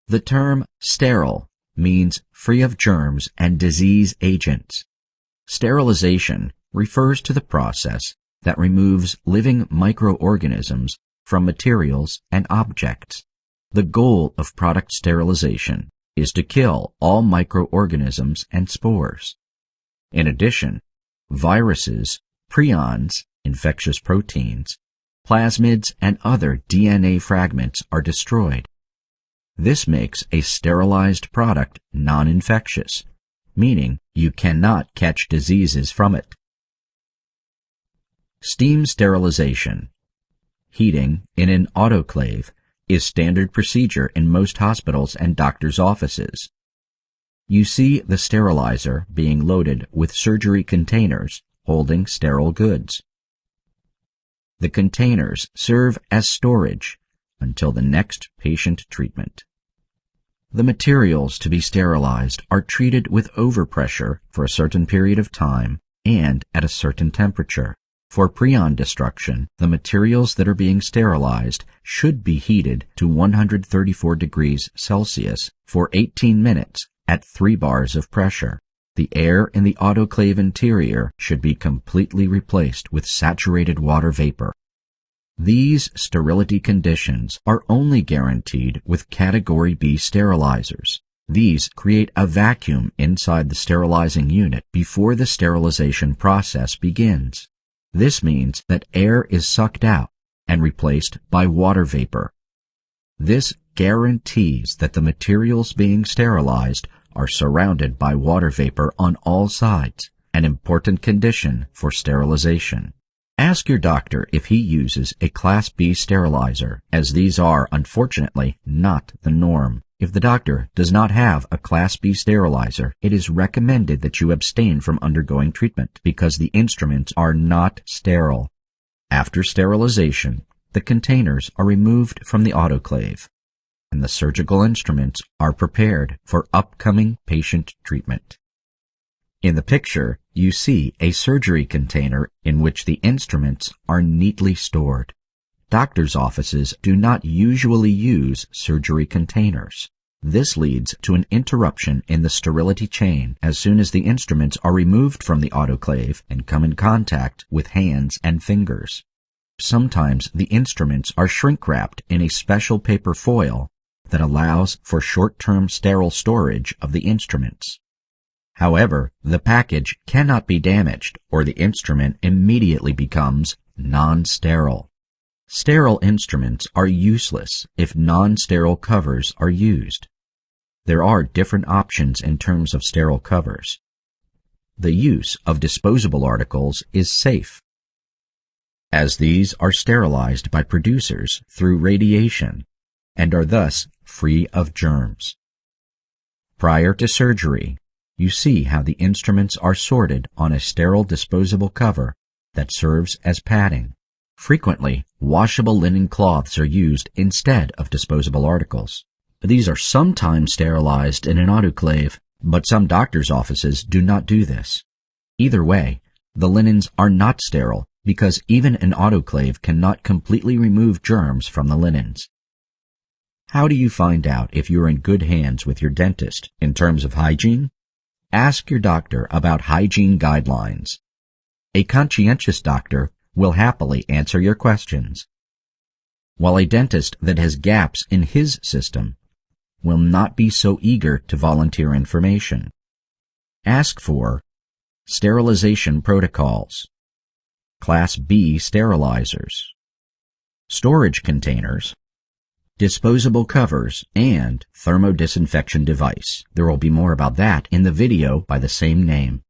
The term sterile means free of germs and disease agents. Sterilization refers to the process that removes living microorganisms from materials and objects. The goal of product sterilization is to kill all microorganisms and spores. In addition, viruses, prions, infectious proteins, plasmids, and other DNA fragments are destroyed. This makes a sterilized product non-infectious, meaning you cannot catch diseases from it. Steam sterilization. Heating in an autoclave is standard procedure in most hospitals and doctors' offices. You see the sterilizer being loaded with surgery containers holding sterile goods. The containers serve as storage until the next patient treatment. The materials to be sterilized are treated with overpressure for a certain period of time and at a certain temperature. For prion destruction, the materials that are being sterilized should be heated to 134 degrees Celsius for 18 minutes at 3 bars of pressure. The air in the autoclave interior should be completely replaced with saturated water vapor. These sterility conditions are only guaranteed with Category B sterilizers. These create a vacuum inside the sterilizing unit before the sterilization process begins. This means that air is sucked out and replaced by water vapor. This guarantees that the materials being sterilized are surrounded by water vapor on all sides, an important condition for sterilization. Ask your doctor if he uses a Class B sterilizer, as these are, unfortunately, not the norm. If the doctor does not have a Class B sterilizer, it is recommended that you abstain from undergoing treatment because the instruments are not sterile. After sterilization, the containers are removed from the autoclave, and the surgical instruments are prepared for upcoming patient treatment. In the picture, you see a surgery container in which the instruments are neatly stored. Doctors' offices do not usually use surgery containers. This leads to an interruption in the sterility chain as soon as the instruments are removed from the autoclave and come in contact with hands and fingers. Sometimes the instruments are shrink-wrapped in a special paper foil that allows for short-term sterile storage of the instruments. However, the package cannot be damaged or the instrument immediately becomes non-sterile. Sterile instruments are useless if non-sterile covers are used. There are different options in terms of sterile covers. The use of disposable articles is safe, as these are sterilized by producers through radiation and are thus free of germs. Prior to surgery, you see how the instruments are sorted on a sterile disposable cover that serves as padding. Frequently, washable linen cloths are used instead of disposable articles. These are sometimes sterilized in an autoclave, but some doctors' offices do not do this. Either way, the linens are not sterile because even an autoclave cannot completely remove germs from the linens. How do you find out if you're in good hands with your dentist in terms of hygiene? Ask your doctor about hygiene guidelines. A conscientious doctor will happily answer your questions, while a dentist that has gaps in his system will not be so eager to volunteer information. Ask for sterilization protocols, Class B sterilizers, storage containers, disposable covers, and thermodisinfection device. There will be more about that in the video by the same name.